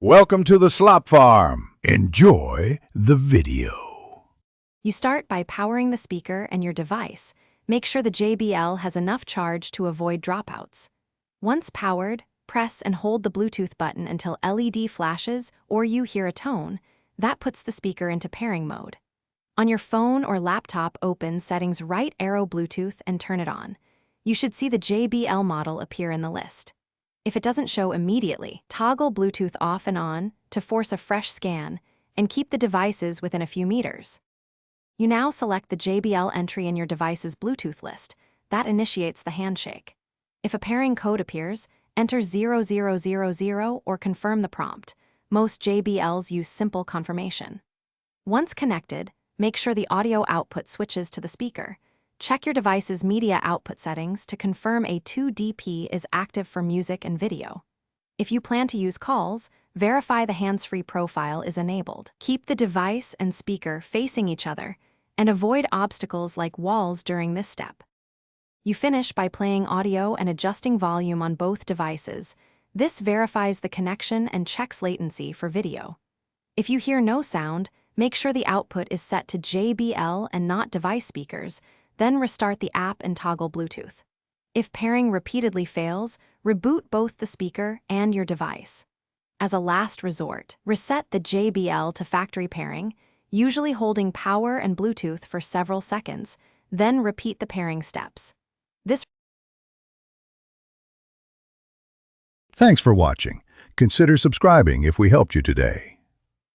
Welcome to the slop farm. Enjoy the video. You start by powering the speaker and your device. Make sure the JBL has enough charge to avoid dropouts. Once powered, press and hold the Bluetooth button until LED flashes or you hear a tone. That puts the speaker into pairing mode. On your phone or laptop, open Settings, right arrow Bluetooth and turn it on. You should see the JBL model appear in the list. If it doesn't show immediately, toggle Bluetooth off and on to force a fresh scan and keep the devices within a few meters. You now select the JBL entry in your device's Bluetooth list. That initiates the handshake. If a pairing code appears, enter 0000 or confirm the prompt. Most JBLs use simple confirmation. Once connected, make sure the audio output switches to the speaker. Check your device's media output settings to confirm a 2DP is active for music and video. If you plan to use calls, verify the hands-free profile is enabled. Keep the device and speaker facing each other and avoid obstacles like walls during this step. You finish by playing audio and adjusting volume on both devices. This verifies the connection and checks latency for video. If you hear no sound, make sure the output is set to JBL and not device speakers. Then restart the app and toggle Bluetooth. If pairing repeatedly fails, reboot both the speaker and your device. As a last resort, reset the JBL to factory pairing, usually holding power and Bluetooth for several seconds, then repeat the pairing steps. Thanks for watching. Consider subscribing if we helped you today.